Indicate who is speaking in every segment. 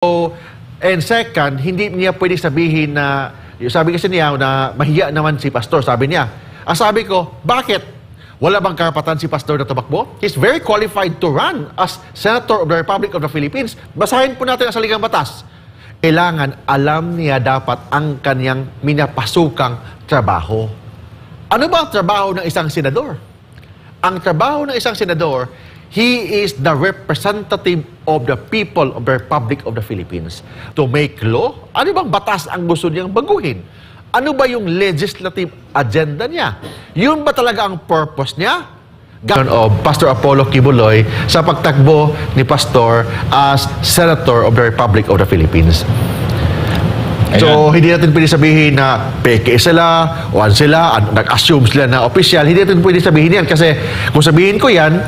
Speaker 1: So, and second, hindi niya pwede sabihin na, sabi kasi niya na mahiya naman si pastor, sabi niya. Ang sabi ko, bakit? Wala bang karapatan si pastor na tumakbo? He's very qualified to run as Senator of the Republic of the Philippines. Basahin po natin ang saligang batas. Kailangan alam niya dapat ang kanyang minapasukang trabaho. Ano ba ang trabaho ng isang senador? Ang trabaho ng isang senador, he is the representative of the people of the Republic of the Philippines. To make law, ano bang batas ang gusto niyang baguhin? Ano ba yung legislative agenda niya? Yun ba talaga ang purpose niya? Ganon of Pastor Apollo Kibuloy sa pagtakbo ni Pastor as Senator of the Republic of the Philippines. So, hindi natin pwede sabihin na peke sila, one sila, nag-assume sila na official. Hindi natin pwede sabihin yan kasi kung sabihin ko yan,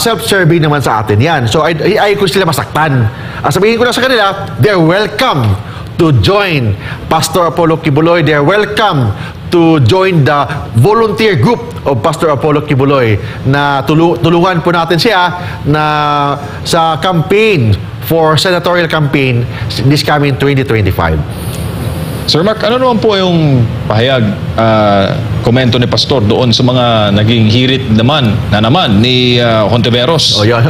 Speaker 1: self-serving naman sa atin yan. So, ay ko sila masaktan. Sabihin ko na sa kanila, they're welcome to join Pastor Apollo Kibuloy. They're welcome to join the volunteer group of Pastor Apollo Kibuloy na tulungan po natin siya na sa campaign for senatorial campaign this coming 2025.
Speaker 2: Sir Mark, ano naman po yung pahayag, komento ni Pastor doon sa mga naging hirit naman ni Hontiveros?
Speaker 1: Oh, yeah.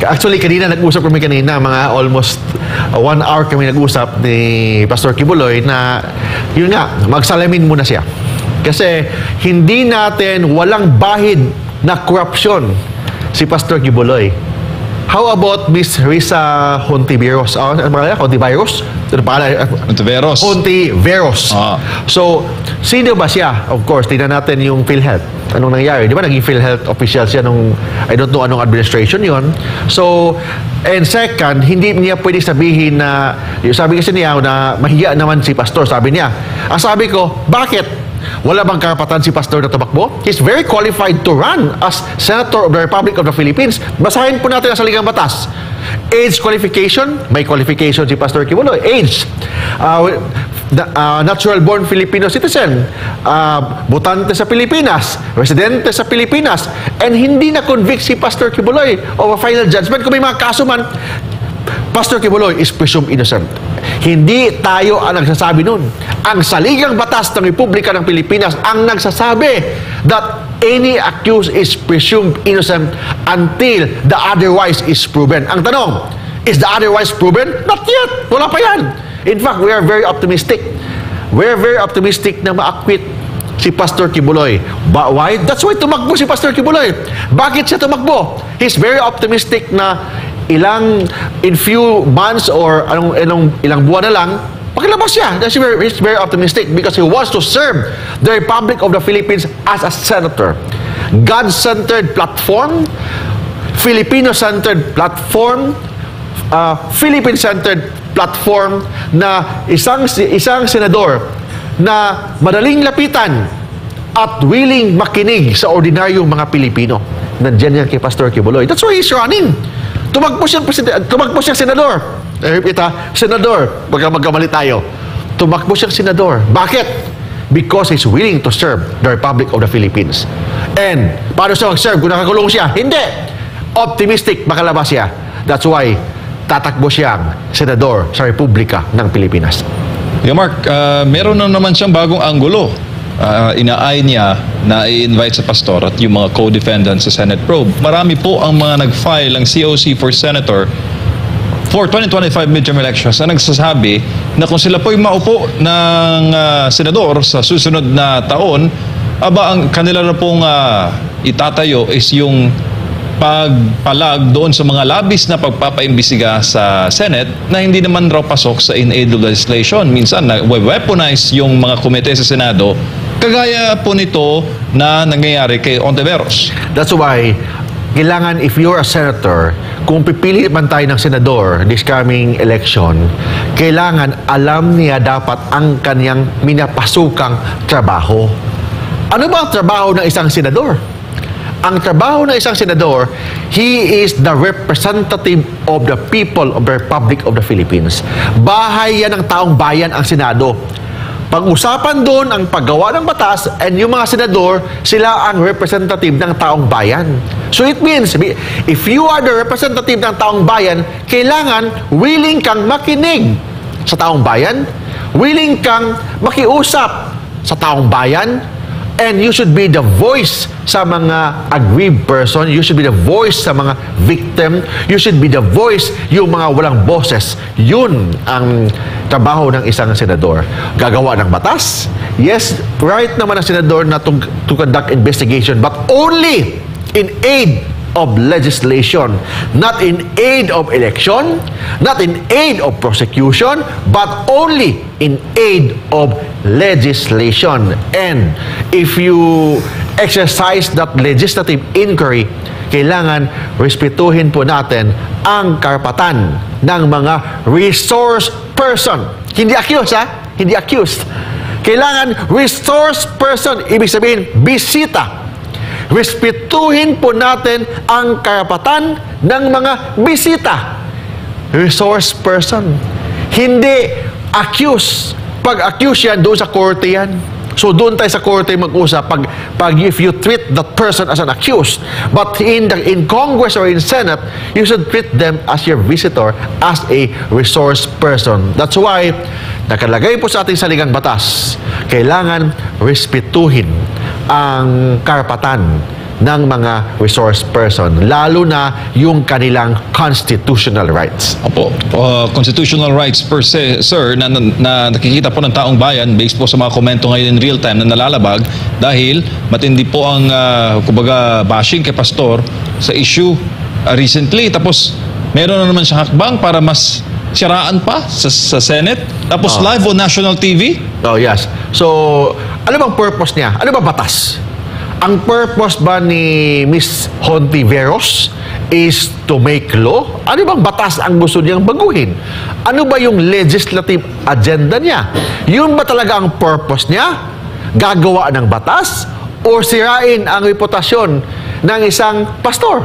Speaker 1: Actually, kanina nag-usap kami mga almost 1 hour kami nag-usap ni Pastor Kibuloy na yun nga, magsalamin muna siya. Kasi hindi natin walang bahid na corruption si Pastor Kibuloy. How about Miss Risa Hontiveros? Ano pangalan? Hontiveros?
Speaker 2: Hontiveros.
Speaker 1: Hontiveros. So, sino ba siya? Of course, tingnan natin yung PhilHealth. Anong nangyari? Di ba naging PhilHealth official siya nung, I don't know anong administration yon. So, and second, hindi niya pwede sabihin na, sabi kasi niya na mahiya naman si pastor, sabi niya. Ang sabi ko, bakit? Wala bang karapatan si pastor na tumakbo? He's very qualified to run as Senator of the Republic of the Philippines. Basahin po natin ang saligang batas. Age qualification, may qualification si Pastor Kibuloy. Age, natural-born Filipino citizen, botante sa Pilipinas, residente sa Pilipinas, and hindi na-convict si Pastor Kibuloy of a final judgment. Kung may mga kaso man, Pastor Kibuloy is presumed innocent. Hindi tayo ang nagsasabi nun. Ang saligang batas ng Republika ng Pilipinas ang nagsasabi that any accused is presumed innocent until the otherwise is proven. Ang tanong, is the otherwise proven? Not yet. Wala pa yan. In fact, we are very optimistic. We are very optimistic na ma-acquit si Pastor Kibuloy. But why? That's why tumakbo si Pastor Kibuloy. Bakit siya tumakbo? He's very optimistic na in few months or ilang buwan na lang, pakilabas siya. He's very optimistic because he wants to serve the Republic of the Philippines as a senator. God-centered platform, Filipino-centered platform, Philippine-centered platform na isang senador na madaling lapitan at willing makinig sa ordinaryong mga Pilipino. Nandiyan yan kay Pastor Kibuloy. That's why he's running. Tumakbo siyang senador. Senador, magkamali tayo. Tumakbo siyang senador. Bakit? Because he's willing to serve the Republic of the Philippines. And, paano siya mag-serve kung nakakulong siya? Hindi. Optimistic, makalabas siya. That's why, tatakbo siyang senador sa Republika ng Pilipinas.
Speaker 2: Yeah, Mark, meron na naman siyang bagong anggulo. Inaay niya na i-invite sa pastor at yung mga co-defendants sa Senate probe. Marami po ang mga nag-file ang COC for Senator for 2025 midterm elections na nagsasabi na kung sila po'y maupo ng senador sa susunod na taon, ang kanila na pong itatayo is yung pagpalag doon sa mga labis na pagpapaimbisiga sa Senate na hindi naman raw pasok sa in-aid legislation. Minsan, weaponize yung mga komite sa Senado, kagaya po nito na nangyayari kay Hontiveros.
Speaker 1: That's why, kailangan if you're a senator, kung pipili man tayo ng senador this coming election, kailangan alam niya dapat ang kanyang minapasukang trabaho. Ano ba ang trabaho ng isang senador? Ang trabaho ng isang senador, he is the representative of the people of the Republic of the Philippines. Bahay yan ng taong bayan ang Senado. Pag-usapan doon ang paggawa ng batas and yung mga senador, sila ang representative ng taong bayan. So it means, if you are the representative ng taong bayan, kailangan willing kang makinig sa taong bayan, willing kang makiusap sa taong bayan, and you should be the voice sa mga aggrieved person, you should be the voice sa mga victim, you should be the voice yung mga walang boses. Yun ang trabaho ng isang senador. Gagawa ng batas? Yes, right naman ang senador na to conduct investigation, but only in aid of legislation, not in aid of election, not in aid of prosecution, but only in aid of legislation. And if you exercise that legislative inquiry, kailangan respetuhin po natin ang karapatan ng mga resource person. Hindi accused, ha? Hindi accused. Kailangan resource person, ibig sabihin, bisita. Respetuhin po natin ang karapatan ng mga bisita. Resource person. Hindi accuse. Pag accuse yan, doon sa korte yan. So doon tayo sa korte mag-usap pag if you treat that person as an accused. But in Congress or in Senate, you should treat them as your visitor, as a resource person. That's why nakalagay po sa ating saligang batas, kailangan respetuhin ang karapatan ng mga resource person, lalo na yung kanilang constitutional rights.
Speaker 2: Opo, constitutional rights per se, sir, na nakikita po ng taong bayan based po sa mga komento ngayon in real time na nalalabag dahil matindi po ang kumbaga bashing kay pastor sa issue recently, tapos meron na naman siyang hakbang para mas siraan pa sa Senate, tapos live on national TV.
Speaker 1: Oh, yes. So, ano bang purpose niya? Ano ba batas? Ang purpose ba ni Miss Hontiveros is to make law? Ano bang batas ang gusto niyang baguhin? Ano ba yung legislative agenda niya? Yun ba talaga ang purpose niya? Gagawa ng batas? O sirain ang reputasyon ng isang pastor?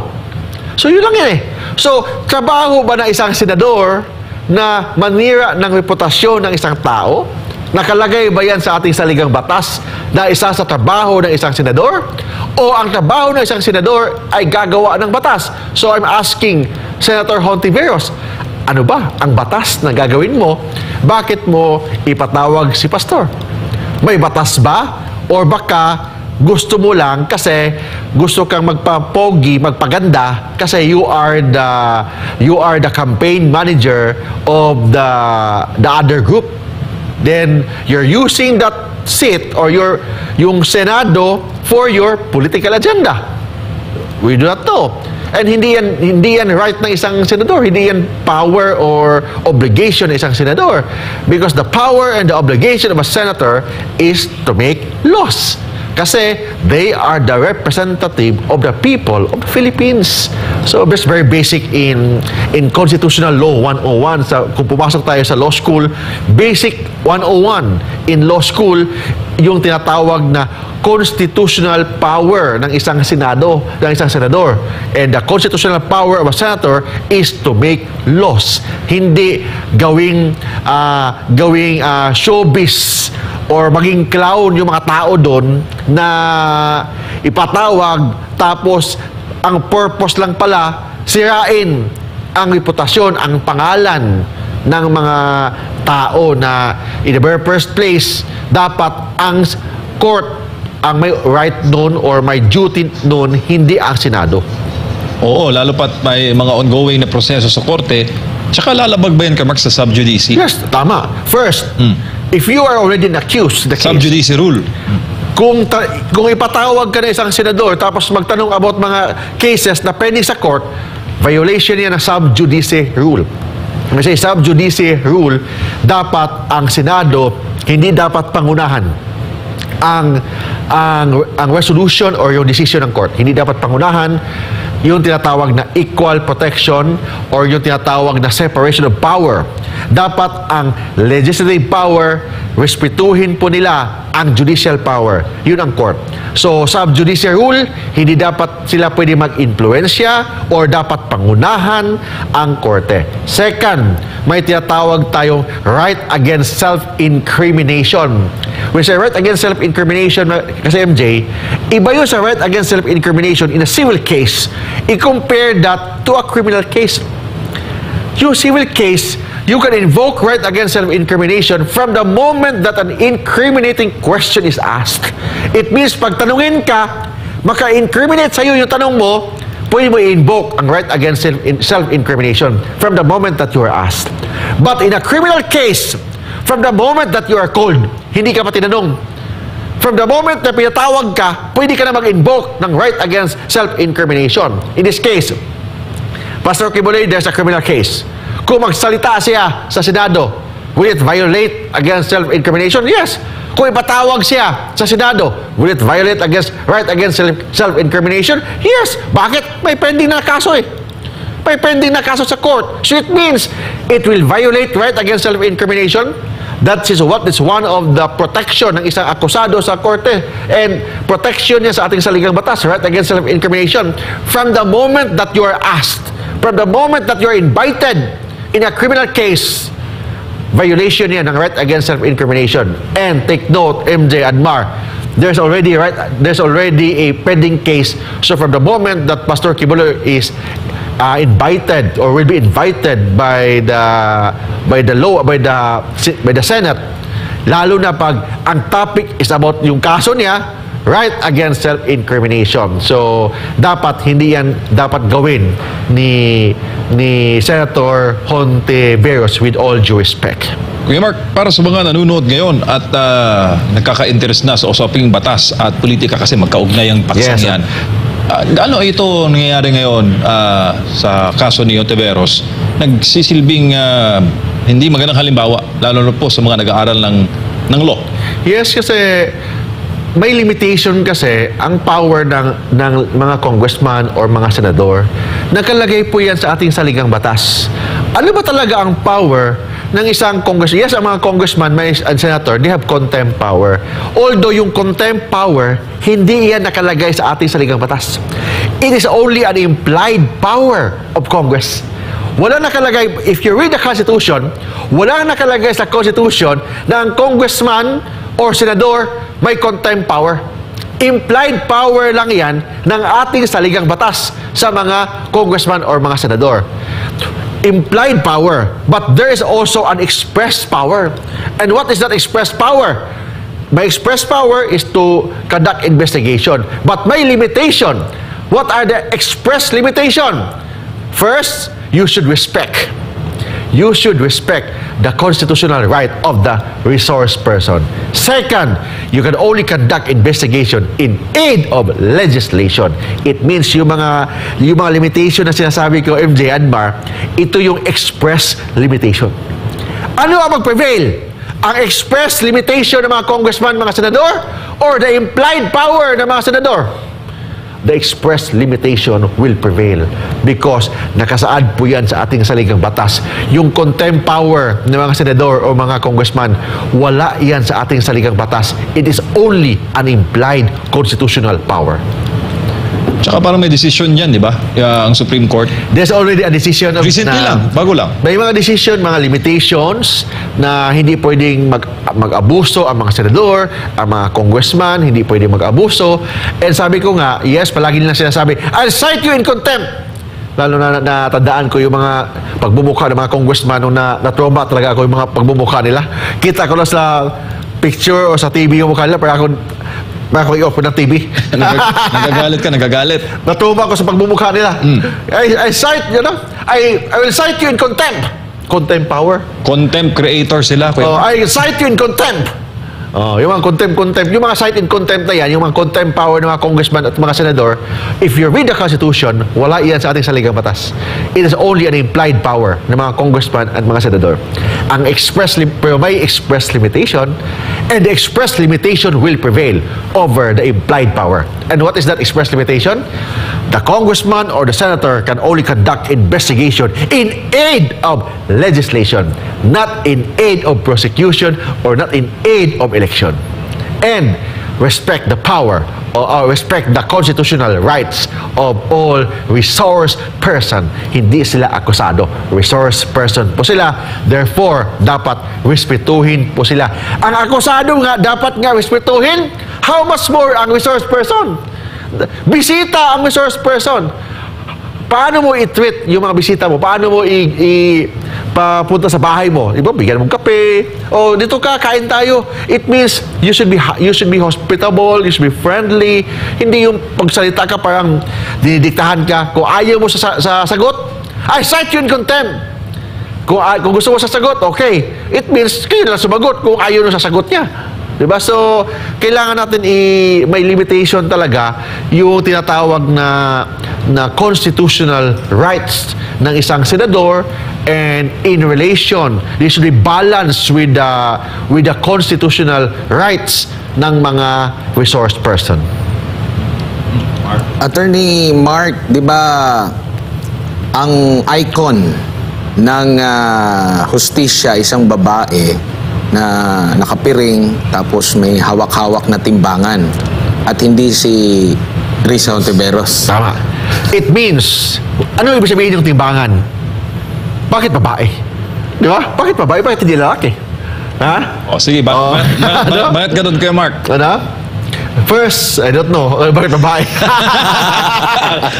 Speaker 1: So, yun lang yan eh. So, trabaho ba ng isang senador na manira ng reputasyon ng isang tao? Nakalagay ba yan sa ating saligang batas na isa sa trabaho ng isang senador? O ang trabaho ng isang senador ay gagawa ng batas? So I'm asking Senator Hontiveros, ano ba ang batas na gagawin mo? Bakit mo ipatawag si pastor? May batas ba? Or baka gusto mo lang kasi gusto kang magpapogi, magpaganda kasi you are the campaign manager of the other group. Then you're using that seat or yung Senado for your political agenda. We do not know. And hindi yan right ng isang senador. Hindi yan power or obligation ng isang senador. Because the power and the obligation of a senator is to make laws. Kasi they are the representative of the people of the Philippines. So, that's very basic in Constitutional Law 101. Kung pumasok tayo sa law school, Basic 101 in law school, yung tinatawag na constitutional power ng isang senado, ng isang senador. And the constitutional power of a senator is to make laws. Hindi gawing showbiz or maging clown yung mga tao doon na ipatawag tapos ang purpose lang pala sirain ang reputasyon, ang pangalan ng mga tao na in the very first place dapat ang court ang may right noon or may duty noon, hindi ang Senado.
Speaker 2: Oo, lalo pat may mga ongoing na proseso sa korte, tsaka lalabag ba yan, Mark, sa sub judice?
Speaker 1: Yes, tama. First, if you are already accused, the
Speaker 2: Sub
Speaker 1: case,
Speaker 2: judice rule.
Speaker 1: kung ipatawag ka na isang senador tapos magtanong about mga cases na pending sa court, violation yan ng sub judice rule. Kasi sub judice rule, dapat ang Senado hindi dapat pangunahan ang resolution or yung decision ng court. Hindi dapat pangunahan yung tinatawag na equal protection or yung tinatawag na separation of power. Dapat ang legislative power, respetuhin po nila ang judicial power. Yun ang court. So, sub-judice rule, hindi dapat sila pwede mag-influensya or dapat pangunahan ang korte. Second, may tinatawag tayong right against self-incrimination. When say right against self-incrimination, kasi MJ, iba yun sa right against self-incrimination in a civil case. I-compare that to a criminal case. Yung civil case, you can invoke right against self-incrimination from the moment that an incriminating question is asked. It means pag tanungin ka, maka-incriminate sa'yo yung tanong mo, pwede mo i-invoke ang right against self-incrimination from the moment that you are asked. But in a criminal case, from the moment that you are called, hindi ka pa tinanong. From the moment na pinatawag ka, pwede ka na mag-invoke ng right against self-incrimination. In this case, Pastor Kibuloy, there's a criminal case. Kung magsalita siya sa Senado, will it violate against self-incrimination? Yes. Kung ipatawag siya sa Senado, will it violate right against self-incrimination? Yes. Bakit? May pending na kaso eh. May pending na kaso sa court. So it means it will violate right against self-incrimination. That is what is one of the protection ng isang akusado sa korte. And protection niya sa ating saligang batas, right against self-incrimination. From the moment that you are asked, from the moment that you are invited in a criminal case, violation yan ng right against self-incrimination. And take note, MJ Admar, there's already a pending case. So from the moment that Pastor Kibuloy is invited or will be invited by the Senate, lalo na pag ang topic is about yung kaso niya, right against self-incrimination. So, hindi yan dapat gawin ni Senator Hontiveros with all due respect.
Speaker 2: Kuya Mark, para sa mga nanonood ngayon at nagkaka-interest na sa usaping batas at politika kasi magkaugnay ang paksang
Speaker 1: Yes,
Speaker 2: yan. Ano ito nangyayari ngayon sa kaso ni Hontiveros? Nagsisilbing hindi magandang halimbawa, lalo na po sa mga nag-aaral ng law.
Speaker 1: Yes, kasi may limitation kasi ang power ng mga congressman or mga senador. Nakalagay po yan sa ating saligang batas. Ano ba talaga ang power ng isang congressman? Yes, ang mga congressman and senator, they have contempt power. Although yung contempt power, hindi yan nakalagay sa ating saligang batas. It is only an implied power of Congress. Wala nakalagay, if you read the Constitution, wala nakalagay sa Constitution na ang congressman or senador may contempt power. Implied power lang yan ng ating saligang batas sa mga congressman or mga senador. Implied power. But there is also an express power. And what is that express power? My express power is to conduct investigation. But may limitation. What are the express limitation? First, you should respect. You should respect the constitutional right of the resource person. Second, you can only conduct investigation in aid of legislation. It means yung mga limitation na sinasabi ko, MJ Admar, ito yung express limitation. Ano ang mag-prevail? Ang express limitation ng mga congressman, mga senador, or the implied power ng mga senador? The express limitation will prevail because nakasaad po yan sa ating saligang batas. Yung contempt power ng mga senador o mga congressman, wala yan sa ating saligang batas. It is only an implied constitutional power.
Speaker 2: Tsaka parang may decision yan, di ba? Ang Supreme Court.
Speaker 1: There's already a decision of
Speaker 2: Recently lang, bago lang.
Speaker 1: May mga decision, mga limitations na hindi pwedeng mag-abuso ang mga senador, ang mga congressman, hindi pwedeng mag-abuso. And sabi ko nga, yes, palagi nilang sinasabi, I'll cite you in contempt. Lalo na natandaan ko yung mga pagbumukha ng mga congressman nung na-trauma talaga ako yung mga pagbumukha nila. Kita ko lang sa picture o sa TV yung mukha nila, para ako i-off ng TV.
Speaker 2: Nagagalit.
Speaker 1: Natuma ko sa pagbumukha nila. I cite, I will cite you in contempt. Contempt power.
Speaker 2: Contempt creator sila.
Speaker 1: I cite you in contempt. Yung mga contempt, yung mga cite in contempt na yan, yung mga contempt power ng mga congressman at mga senador, if you read the Constitution, wala yan sa ating saligang batas. It is only an implied power ng mga congressman at mga senador. Pero may express limitation, and the express limitation will prevail over the implied power. And what is that express limitation? The congressman or the senator can only conduct investigation in aid of legislation, not in aid of prosecution or not in aid of election. And respect the power or respect the constitutional rights of all resource person. Hindi sila akusado. Resource person po sila. Therefore, dapat respetuhin po sila. Ang akusado nga, dapat nga respetuhin. How much more ang resource person? Bisita ang resource person. Paano mo i-treat yung mga bisita mo? Paano mo papunta sa bahay mo? Diba, bigyan mo kape. O, dito ka, kain tayo. It means you should be hospitable, you should be friendly. Hindi yung pagsalita ka parang dinidiktahan ka. Kung ayaw mo sa sagot, I cite you in contempt. Kung gusto mo sa sagot, okay. It means kayo na sumagot kung ayaw mo sa sagot niya. Diba? So, kailangan natin may limitation talaga yung tinatawag na constitutional rights ng isang senador, and in relation, they should be balanced with the constitutional rights ng mga resource person.
Speaker 3: Attorney Mark, di ba ang icon ng hustisya isang babae na nakapiring tapos may hawak-hawak na timbangan at hindi si Risa Hontiveros?
Speaker 1: Tama. It means, ano ibig sabihin yung timbangan? Bakit babae? Di ba? Bakit babae? Bakit hindi lalaki? Ha?
Speaker 2: O sige, bakit ganun kayo, Mark?
Speaker 1: Ano? First, I don't know. Bakit babae?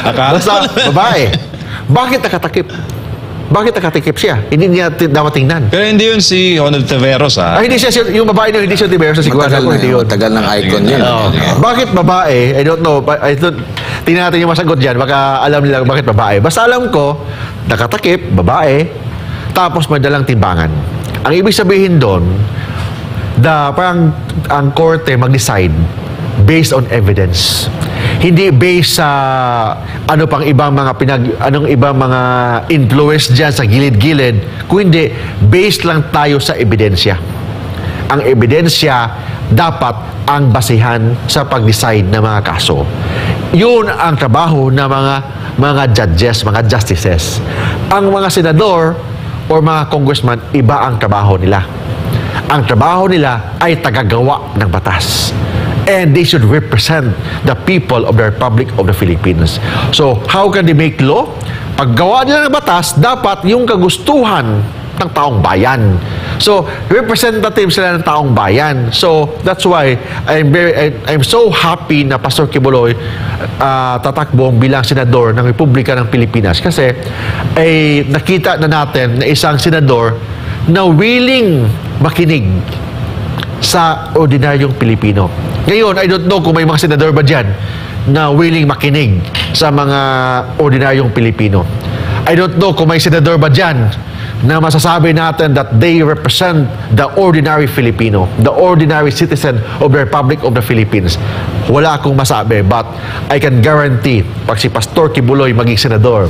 Speaker 1: Basta, babae. Bakit nakatakip? Bakit nakatikip siya? Hindi niya dapat tingnan.
Speaker 2: Pero hindi yun si Hontiveros, ha?
Speaker 1: Hindi siya, yung babae na hindi siya Hontiveros, siguro hindi yun.
Speaker 3: Matagal ng icon yun.
Speaker 1: Bakit babae? I don't know. Tingnan natin yung masagot dyan. Baka alam nila bakit babae. Basta alam ko, nakatakip, babae, tapos may dalang timbangan. Ang ibig sabihin doon, parang ang korte mag-decide based on evidence. Hindi based sa anong ibang mga influence dyan sa gilid-gilid, kundi based lang tayo sa ebidensya. Ang ebidensya dapat ang basihan sa pag-decide ng mga kaso. Yun ang trabaho ng mga judges, mga justices. Ang mga senador o mga congressman, iba ang trabaho nila. Ang trabaho nila ay tagagawa ng batas. And they should represent the people of the Republic of the Philippines. So, how can they make law? Paggawa nila ng batas, dapat yung kagustuhan ng taong bayan. So, representative sila ng taong bayan. So, that's why I'm so happy na Pastor Quiboloy tatakbo bilang senador ng Republika ng Pilipinas. Kasi, nakita na natin na isang senador na willing makinig sa ordinaryong Pilipino. Ngayon, I don't know kung may mga senador ba dyan na willing makinig sa mga ordinaryong Pilipino. I don't know kung may senador ba dyan na masasabi natin that they represent the ordinary Filipino, the ordinary citizen of the Republic of the Philippines. Wala akong masabi, but I can guarantee, pag si Pastor Quiboloy maging senador,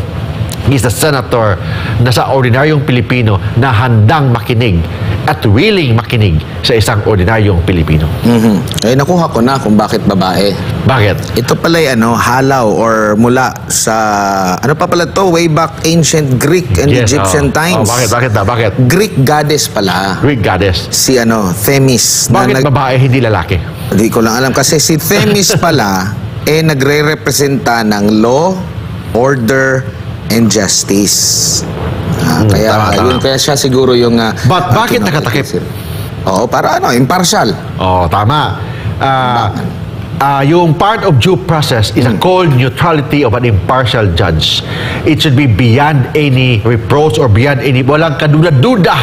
Speaker 1: he's the senator na sa ordinaryong Pilipino na handang makinig at willing makinig sa isang ordinaryong Pilipino.
Speaker 3: Nakuha ko na kung bakit babae.
Speaker 1: Bakit?
Speaker 3: Ito pala'y halaw or mula sa, ano pa pala to, way back ancient Greek and Egyptian times.
Speaker 1: Bakit?
Speaker 3: Greek goddess pala.
Speaker 1: Greek goddess.
Speaker 3: Si Themis.
Speaker 1: Bakit babae, hindi lalaki?
Speaker 3: Hindi ko lang alam. Kasi si Themis pala, nagre-representa ng law, order, and justice. Kaya siya siguro yung...
Speaker 1: But bakit nakatakip?
Speaker 3: Oo, para impartial.
Speaker 1: Tama. Yung part of due process is called neutrality of an impartial judge. It should be beyond any reproach or beyond any... Walang kaduda-duda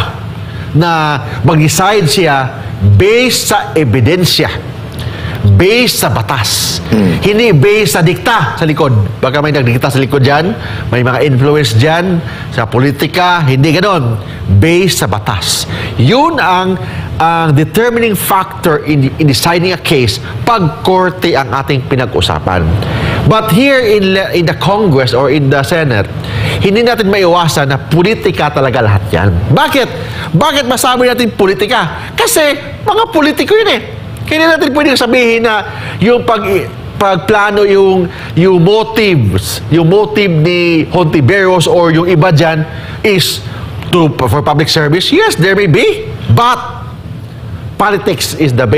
Speaker 1: na mag-decide siya based sa ebidensya, based sa batas. Hindi based sa dikta sa likod. Baka may nagdikta sa likod dyan, may mga influence dyan sa politika, hindi ganon. Based sa batas. Yun ang determining factor in deciding a case pag korte ang ating pinag-usapan. But here in the Congress or in the Senate, hindi natin maiwasan na politika talaga lahat yan. Bakit? Bakit masabi natin politika? Kasi mga politiko yun eh. Kaya natin pwedeng sabihin na yung pagplano, yung motive ni Hontiveros or yung iba dyan is for public service. Yes, there may be. But politics is the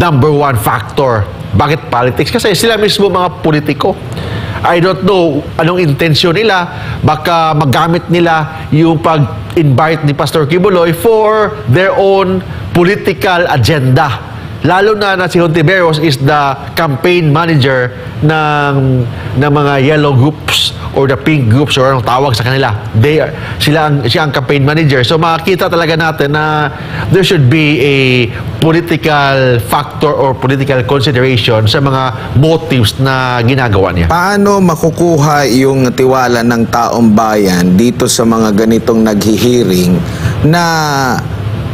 Speaker 1: number one factor. Bakit politics? Kasi sila mismo mga politiko. I don't know anong intensyon nila. Baka magamit nila yung pag-invite ni Pastor Quiboloy for their own political agenda. Lalo na si Hontiveros is the campaign manager ng mga yellow groups or the pink groups or anong tawag sa kanila. Siya ang campaign manager. So makikita talaga natin na there should be a political factor or political consideration sa mga motives na ginagawa niya.
Speaker 3: Paano makukuha yung tiwala ng taong bayan dito sa mga ganitong naghihiring na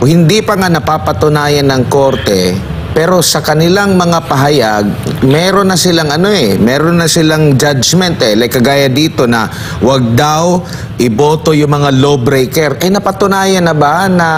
Speaker 3: hindi pa nga napapatunayan ng korte, pero sa kanilang mga pahayag, meron na silang meron na silang judgment like kagaya dito na wag daw iboto yung mga lawbreaker. Napatunayan na ba na